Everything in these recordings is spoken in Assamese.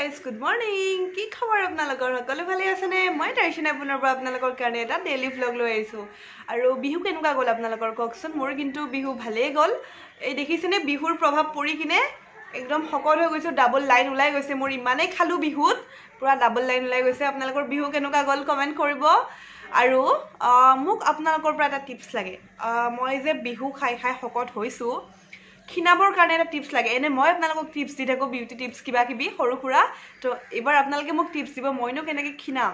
guys, good morning. কি খবৰ আপোনালোকৰ সকলো ভালে আছে নে? মই তাইশনা পুনৰ পৰা আপোনালোকৰ কাৰণে এটা ডেইলি ভ্লগ লৈ আহিছো। আৰু বিহু কেনেকুৱা গ'ল আপোনালোকৰ কওকচোন? মোৰ কিন্তু বিহু ভালেই গ'ল। এই দেখিছেনে বিহুৰ প্ৰভাৱ পৰি কিনে একদম শকত হৈ গৈছো, ডাবল লাইন ওলাই গৈছে। মোৰ ইমানেই খালো বিহুত, পুৰা ডাবল লাইন ওলাই গৈছে। আপোনালোকৰ বিহু কেনেকুৱা গ'ল কমেন্ট কৰিব। আৰু মোক আপোনালোকৰ পৰা এটা টিপছ লাগে। মই যে বিহু খাই খাই শকত হৈছো, খিনাবৰ কাৰণে এটা টিপছ লাগে। এনে মই আপোনালোকক টিপছ দি থাকো, বিউটি টিপছ কিবা কিবি সৰু সুৰা। তো এবাৰ আপোনালোকে মোক টিপছ দিব, মইনো কেনেকৈ খিনাম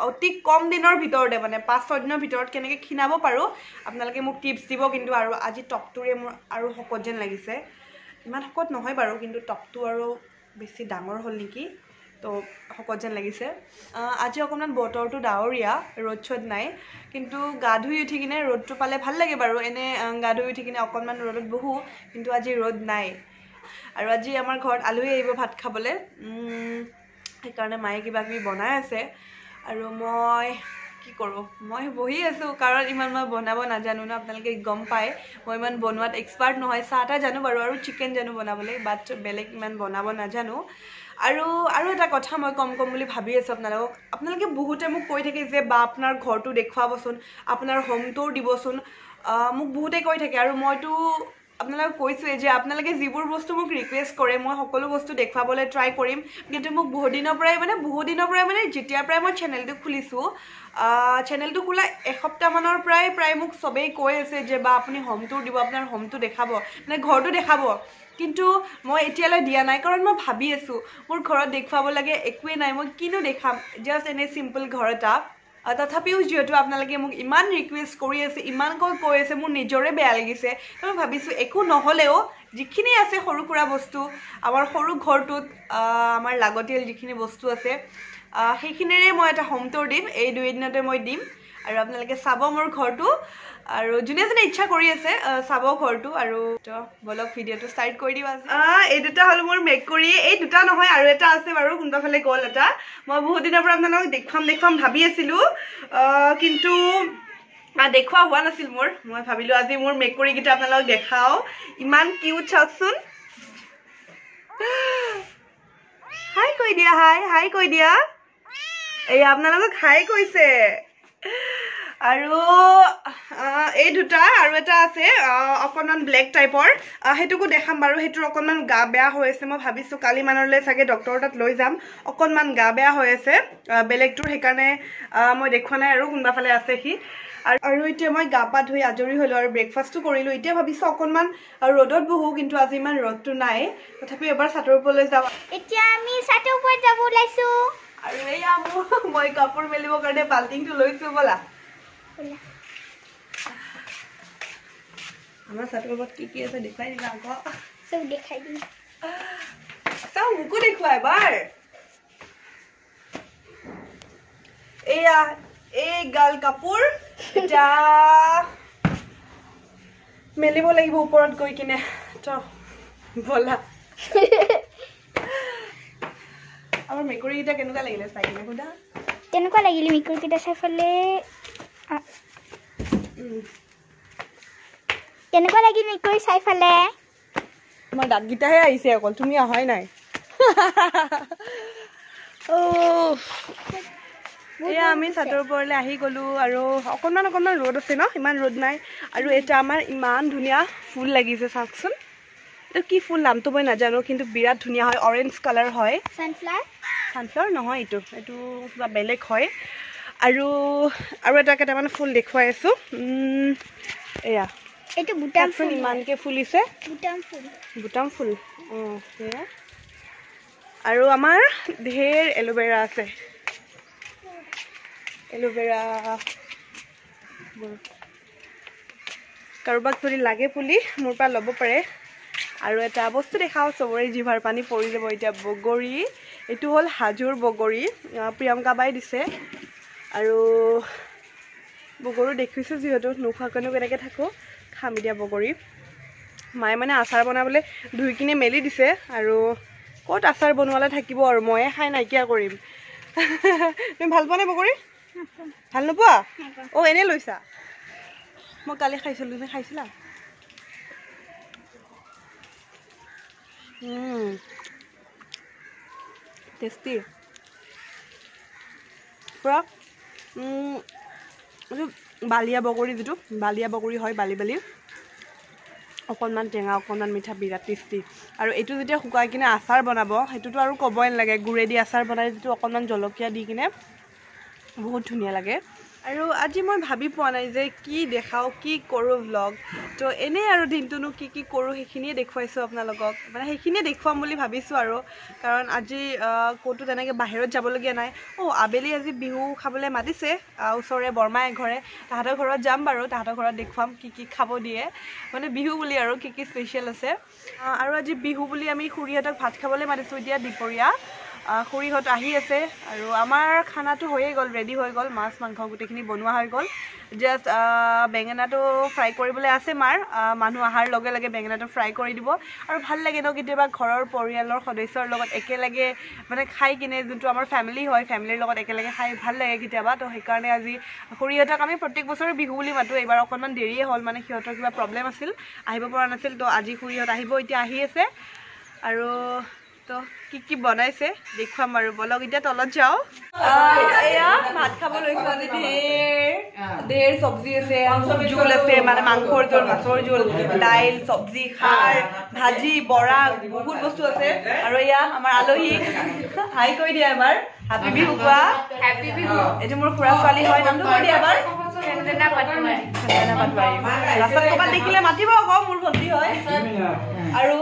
অতি কম দিনৰ ভিতৰতে, মানে 5-6 দিনৰ ভিতৰত কেনেকৈ খিনাব পাৰোঁ আপোনালোকে মোক টিপছ দিব। কিন্তু আৰু আজি টপটোৰে মোৰ আৰু শকত যেন লাগিছে। ইমান শকত নহয় বাৰু, কিন্তু টপটো আৰু বেছি ডাঙৰ হ'ল নেকি, তো শকত যেন লাগিছে। আজি অকণমান বতৰটো ডাৱৰীয়া, ৰ'দ চ'দ নাই, কিন্তু গা ধুই উঠি কিনে ৰ'দটো পালে ভাল লাগে বাৰু। এনে গা ধুই উঠি কিনে অকণমান ৰ'দত বহোঁ, কিন্তু আজি ৰ'দ নাই। আৰু আজি আমাৰ ঘৰত আলহী আহিব ভাত খাবলৈ, সেইকাৰণে মায়ে কিবা কিবি বনাই আছে। আৰু মই কি কৰোঁ, মই বহি আছোঁ, কাৰণ ইমান মই বনাব নাজানো ন। আপোনালোকে গম পায় মই ইমান বনোৱাত এক্সপাৰ্ট নহয়। চাহ তাহ জানো বাৰু, আৰু চিকেন জানো বনাবলৈ, বাট বেলেগ ইমান বনাব নাজানো। আৰু এটা কথা মই কম বুলি ভাবি আছোঁ আপোনালোকে বহুতে মোক কৈ থাকে যে বা আপোনাৰ ঘৰটো দেখুৱাবচোন, আপোনাৰ হোম টুৰ দিবচোন, মোক বহুতে কৈ থাকে। আৰু মইতো আপোনালোকক কৈছোঁৱে যে আপোনালোকে যিবোৰ বস্তু মোক ৰিকুৱেষ্ট কৰে মই সকলো বস্তু দেখুৱাবলৈ ট্ৰাই কৰিম। কিন্তু মোক বহুত দিনৰ পৰাই মানে যেতিয়াৰ পৰাই মই চেনেলটো খুলিছোঁ, চেনেলটো খোলা এসপ্তাহমানৰ পৰাই প্ৰায় মোক চবেই কৈ আছে যে বা আপুনি হোম টুৰ দিব, আপোনাৰ হোমটো দেখাব, মানে ঘৰটো দেখাব। কিন্তু মই এতিয়ালৈ দিয়া নাই, কাৰণ মই ভাবি আছোঁ মোৰ ঘৰত দেখুৱাব লাগে একোৱেই নাই, মই কিনো দেখাম, জাষ্ট এনে চিম্পল ঘৰ এটা। তথাপিও যিহেতু আপোনালোকে মোক ইমান ৰিকুৱেষ্ট কৰি আছে, ইমানকৈ কৈ আছে, মোৰ নিজৰে বেয়া লাগিছে। তো মই ভাবিছোঁ একো নহ'লেও যিখিনি আছে সৰু সুৰা বস্তু আমাৰ সৰু ঘৰটোত, আমাৰ লাগতিয়াল যিখিনি বস্তু আছে, সেইখিনিৰে মই এটা হোম টুৰ দিম। এই 2 দিনতে মই দিম, আৰু আপোনালোকে চাব মোৰ ঘৰটো। আৰু যোনে যোনে ইচ্ছা কৰি আছে চাব ঘৰটো। আৰু বলক ভিডিঅ'টো ষ্টাৰ্ট কৰি দিওঁ। এই দুটা হ'ল মোৰ মেকুৰী, এই দুটা নহয় আৰু এটা আছে বাৰু, কোনোবা ফালে গ'ল এটা। মই বহুত দিনৰ পৰা আপোনালোকক দেখুৱাম ভাবি আছিলোঁ, কিন্তু দেখুওৱা হোৱা নাছিল মোৰ। মই ভাবিলোঁ আজি মোৰ মেকুৰীকেইটা আপোনালোকক দেখাওঁ, ইমান কিউট চাওকচোন। হাই কৈ দিয়া, হাই কৈ দিয়া। এই আপোনালোকক হাই কৈছে। আৰু এই দুটা, আৰু এটা আছে অকণমান ব্লেক টাইপৰ, সেইটোকো দেখাম বাৰু। সেইটোৰ অকণমান গা বেয়া হৈ আছে, মই ভাবিছোঁ কালি মানলৈ চাগে ডক্টৰৰ তাত লৈ যাম। অকণমান গা বেয়া হৈ আছে বেলেগটোৰ, সেইকাৰণে মই দেখুওৱা নাই। আৰু কোনোবা ফালে আছে সি। আৰু এতিয়া মই গা পা ধুই আজৰি হ'লোঁ আৰু ব্ৰেকফাষ্টো কৰিলোঁ। এতিয়া ভাবিছোঁ অকণমান ৰ'দত বহোঁ, কিন্তু আজি ইমান ৰ'দটো নাই, তথাপিও এবাৰ ছাতৰ ওপৰলৈ যাওঁ। এতিয়া আমি ছাতৰ ওপৰত যাব ওলাইছোঁ। আৰু এয়া মই কাপোৰ মেলিবৰ কাৰণে বাল্টিংটো লৈছোঁ, ব'লা। আমাৰ ছাতৰ ওপৰত কি আছে দেখুৱাই দিবা আকৌ। চব দেখাই দিম, চাওঁ মোকো দেখুৱা এবাৰ। এয়া এই গাল কাপোৰ এতিয়া মেলিব লাগিব ওপৰত গৈ কিনে, তো ব'লা। আমাৰ মেকুৰীকেইটা কেনেকুৱা লাগিলে চাই কিনে সোধা। কেনেকুৱা লাগিলে মেকুৰীকেইটা চাই ফালে? কেনেকুৱা লাগিল মেকুৰী চাই ফালে? তোমাৰ দাঁতকেইটাহে আহিছে অকল, তুমি অহাই নাই। এয়া আমি ছাতৰ ওপৰলৈ আহি গ'লোঁ, আৰু অকণমান ৰ'দ আছে ন, ইমান ৰ'দ নাই। আৰু এটা আমাৰ ইমান ধুনীয়া ফুল লাগিছে চাওকচোন। এইটো কি ফুল নামটো মই নাজানো, কিন্তু বিৰাট ধুনীয়া হয়, অৰেঞ্জ কালাৰ হয়। ছানফ্লাৱাৰ নহয়, এইটো কিবা বেলেগ হয়। আৰু এটা কেইটামান ফুল দেখুৱাই আছোঁ। এয়া এইটো বুটাম ফুল, ইমানকৈ ফুলিছে, বুটাম ফুল। সেয়া। আৰু আমাৰ ঢেৰ এল'ভেৰা আছে, এল'ভেৰা। কাৰোবাক যদি লাগে পুলি মোৰ পৰা ল'ব পাৰে। আৰু এটা বস্তু দেখাওঁ, চবৰে জিভাৰ পানী পৰি যাব এতিয়া, বগৰী। এইটো হ'ল হাজোৰ বগৰী, প্ৰিয়ংকা বাই দিছে। আৰু বগৰী দেখিছোঁ যিহেতু, নোখোৱাকৈনো কেনেকৈ থাকোঁ, খাম এতিয়া বগৰী। মায়ে মানে আচাৰ বনাবলৈ ধুই কিনে মেলি দিছে, আৰু ক'ত আচাৰ বনোৱালৈ থাকিব, আৰু ময়ে খাই নাইকিয়া কৰিম। তুমি ভাল পোৱা নে বগৰী? ভাল নোপোৱা? এনেই লৈছা? মই কালি খাইছিলোঁ, তুমি খাইছিলা? টেষ্টি পুৰা এইটো বালিয়া বগৰী যিটো বালিয়া বগৰী হয় বালি অকণমান টেঙা অকণমান মিঠা বিৰাট টেষ্টি আৰু এইটো যেতিয়া শুকাই কিনে আচাৰ বনাব সেইটোতো আৰু ক'বই নালাগে গুড়েদি আচাৰ বনাই যিটো অকণমান জলকীয়া দি কিনে বহুত ধুনীয়া লাগে আৰু আজি মই ভাবি পোৱা নাই যে কি দেখাওঁ কি কৰোঁ ভ্লগ তো এনেই আৰু দিনটোনো কি কৰোঁ সেইখিনিয়ে দেখুৱাইছোঁ আপোনালোকক মানে সেইখিনিয়ে দেখুৱাম বুলি ভাবিছোঁ আৰু কাৰণ আজি ক'তো তেনেকৈ বাহিৰত যাবলগীয়া নাই আবেলি আজি বিহু খাবলৈ মাতিছে ওচৰৰে বৰমা এঘৰে তাহাঁতৰ ঘৰত যাম বাৰু তাহাঁতৰ ঘৰত দেখুৱাম কি খাব দিয়ে মানে বিহু বুলি আৰু কি স্পেচিয়েল আছে আৰু আজি বিহু বুলি আমি খুৰীহঁতক ভাত খাবলৈ মাতিছোঁ এতিয়া দুপৰীয়া খুৰীহঁত আহি আছে আৰু আমাৰ খানাটো হৈয়ে গ'ল ৰেডি হৈ গ'ল মাছ মাংস গোটেইখিনি বনোৱা হৈ গ'ল জাষ্ট বেঙেনাটো ফ্ৰাই কৰিবলৈ আছে মাৰ মানুহ অহাৰ লগে লগে বেঙেনাটো ফ্ৰাই কৰি দিব আৰু ভাল লাগে ন কেতিয়াবা ঘৰৰ পৰিয়ালৰ সদস্যৰ লগত একেলগে মানে খাই কিনে যোনটো আমাৰ ফেমিলি হয় ফেমিলিৰ লগত একেলগে খাই ভাল লাগে কেতিয়াবা তো সেইকাৰণে আজি খুৰীহঁতক আমি প্ৰত্যেক বছৰে বিহু বুলি মাতোঁ এইবাৰ অকণমান দেৰিয়ে হ'ল মানে সিহঁতৰ কিবা প্ৰব্লেম আছিল আহিব পৰা নাছিল তো আজি খুৰীহঁত আহিব এতিয়া আহি আছে আৰু তো কি বনাইছে দেখুৱাম আৰু বলক এতিয়া তলত যাওঁ এয়া ভাত খাব লৈছোঁ আজি ঢেৰ চব্জি আছে জোল আছে মানে মাংসৰ জোল মাছৰ জোল দাইল চব্জি খাৰ ভাজি বৰা বহুত বস্তু আছে আৰু এয়া আমাৰ আলহী হাই কৈ দিয়া এবাৰ হেপী বিহু কোৱা এইটো মোৰ খুৰা ছোৱালী হয় নামটো কৈ দিয়া এবাৰ ৰাস্তাত ক'ৰবাত দেখিলে মাতিব আকৌ মোৰ ভণ্টি হয় আৰু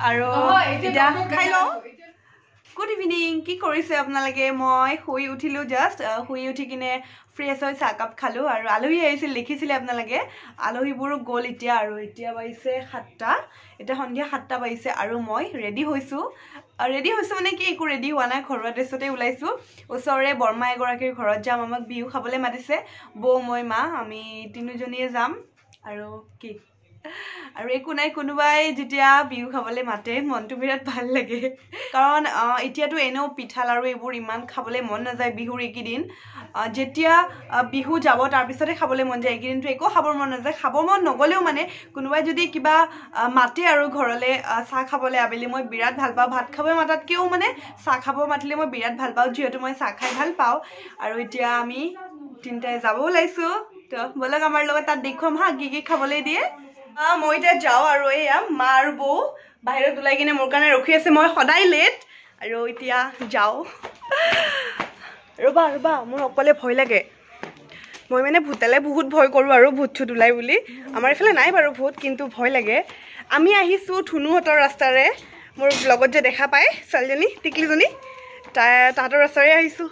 আৰু এতিয়া খাই লওঁ গুড ইভিনিং কি কৰিছে আপোনালোকে মই শুই উঠিলোঁ জাষ্ট শুই উঠি কিনে ফ্ৰেছ হৈ চাহকাপ খালোঁ আৰু আলহী আহিছিল দেখিছিলে আপোনালোকে আলহীবোৰো গ'ল এতিয়া আৰু এতিয়া বাজিছে 7টা এতিয়া সন্ধিয়া 7টা বাজিছে আৰু মই ৰেডি হৈছোঁ মানে কি একো ৰেডি হোৱা নাই ঘৰুৱা ড্ৰেছতে ওলাইছোঁ ওচৰৰে বৰমা এগৰাকীৰ ঘৰত যাম আমাক বিহু খাবলৈ মাতিছে বৌ মই মা আমি তিনিজনীয়ে যাম আৰু কি আৰু একো নাই কোনোবাই যেতিয়া বিহু খাবলৈ মাতে মনটো বিৰাট ভাল লাগে কাৰণ এতিয়াতো এনেও পিঠা লাৰু এইবোৰ ইমান খাবলৈ মন নাযায় বিহুৰ এইকেইদিন যেতিয়া বিহু যাব তাৰপিছতে খাবলৈ মন যায় এইকেইদিনটো একো খাবৰ মন নাযায় খাব মন নগ'লেও মানে কোনোবাই যদি কিবা মাতে আৰু ঘৰলৈ চাহ খাবলৈ আবেলি মই বিৰাট ভাল পাওঁ ভাত খাব মাতাতকৈও মানে চাহ খাব মাতিলে মই বিৰাট ভাল পাওঁ যিহেতু মই চাহ খাই ভাল পাওঁ আৰু এতিয়া আমি তিনিটাই যাব ওলাইছোঁ তো ব'লক আমাৰ লগত তাত দেখুৱাম হা কি খাবলৈ দিয়ে মই এতিয়া যাওঁ আৰু এয়া মা আৰু বৌ বাহিৰত ওলাই কিনে মোৰ কাৰণে ৰখি আছে মই সদায় লেট আৰু এতিয়া যাওঁ ৰ'বা মোৰ অকলে ভয় লাগে মই মানে ভূতালে বহুত ভয় কৰোঁ আৰু ভূত চুত ওলাই বুলি আমাৰ এইফালে নাই বাৰু ভূত কিন্তু ভয় লাগে আমি আহিছোঁ ধুনুহঁতৰ ৰাস্তাৰে মোৰ ব্লগত যে দেখা পায় ছোৱালীজনী টিকলিজনী তাহাঁতৰ ৰাস্তাৰে আহিছোঁ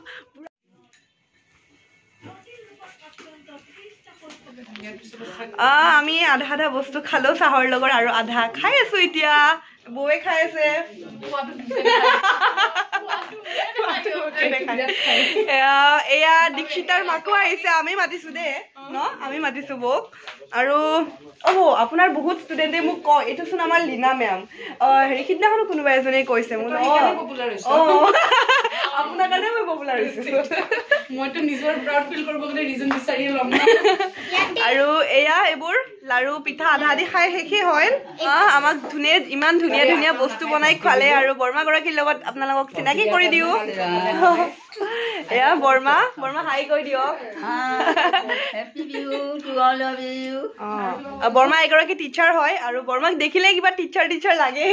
আমি আধা বস্তু খালোঁ চাহৰ লগত আৰু আধা খাই আছোঁ এতিয়া বৌয়ে খাই আছে এয়া দীক্ষিতাৰ মাকো আহিছে আমি মাতিছোঁ দেই ন আমি মাতিছোঁ বৌক আৰু আপোনাৰ বহুত ষ্টুডেণ্টে মোক কয় এইটোচোন আমাৰ লীনা মেম হেৰি সিদিনাখনো কোনোবা এজনে কৈছে মোৰ আপোনাৰ কাৰণে মই পপুলাৰ হৈছোঁ মইতো নিজৰ প্ৰাউড ফিল কৰিব গ'লে ৰিজন বিচাৰি ল'ম আৰু এয়া এইবোৰ লাৰু পিঠা আধা আধি খাই শেষেই হয় আমাক ইমান ধুনীয়া বস্তু বনাই খুৱালে আৰু বৰমাগৰাকীৰ লগত আপোনালোকক চিনাকি কৰি দিওঁ এয়া বৰমা হাই কৈ দিয়ক বৰমা এগৰাকী টিচাৰ হয় আৰু বৰমাক দেখিলে কিবা টিচাৰ লাগে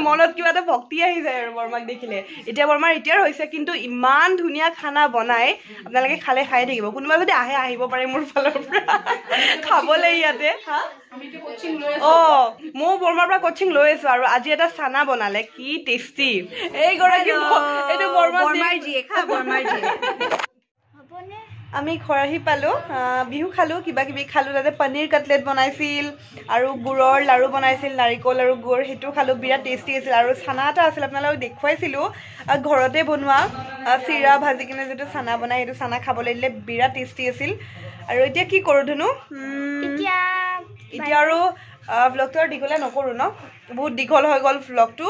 মনত কিবা এটা ভক্তি আহি যায় আৰু বৰমাক দেখিলে এতিয়া বৰমা ৰিটায়াৰ হৈছে কিন্তু ইমান ধুনীয়া খানা বনাই আপোনালোকে খালে খাই থাকিব কোনোবা যদি আহিব পাৰে মোৰ ফালৰ পৰা খাবলৈ ইয়াতে ময়ো বৰমাৰ পৰা কোচিং লৈ আছো আৰু আজি এটা চানা বনালে কি টেষ্টি এইগৰাকী এইটো বৰমাৰ জীয়েক আমি ঘৰ আহি পালোঁ বিহু খালোঁ কিবা কিবি খালোঁ তাতে পনীৰ কাটলেট বনাইছিল আৰু গুড়ৰ লাৰু বনাইছিল নাৰিকল আৰু গুড় সেইটো খালোঁ বিৰাট টেষ্টি আছিল আৰু চানা এটা আছিল আপোনালোকক দেখুৱাইছিলোঁ ঘৰতে বনোৱা চিৰা ভাজি কিনে যিটো চানা বনাই সেইটো চানা খাবলৈ দিলে বিৰাট টেষ্টি আছিল আৰু এতিয়া কি কৰোঁ ধুনু এতিয়া আৰু ভ্লগটো আৰু দীঘলীয়া নকৰোঁ ন বহুত দীঘল হৈ গ'ল ভ্লগটো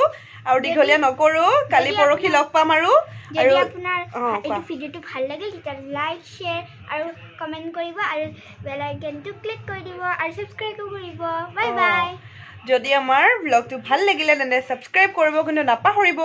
আৰু দীঘলীয়া নকৰোঁ কালি পৰহি লগ পাম আৰু আপোনাৰ এই ভিডিঅ'টো ভাল লাগিল তেতিয়া লাইক শ্বেয়াৰ আৰু কমেণ্ট কৰিব আৰু বেল আইকনটো ক্লিক কৰি দিব আৰু ছাবস্ক্ৰাইবো কৰিব বাই বাই যদি আমাৰ ব্লগটো ভাল লাগিলে তেন্তে ছাবস্ক্ৰাইব কৰিব কিন্তু নাপাহৰিব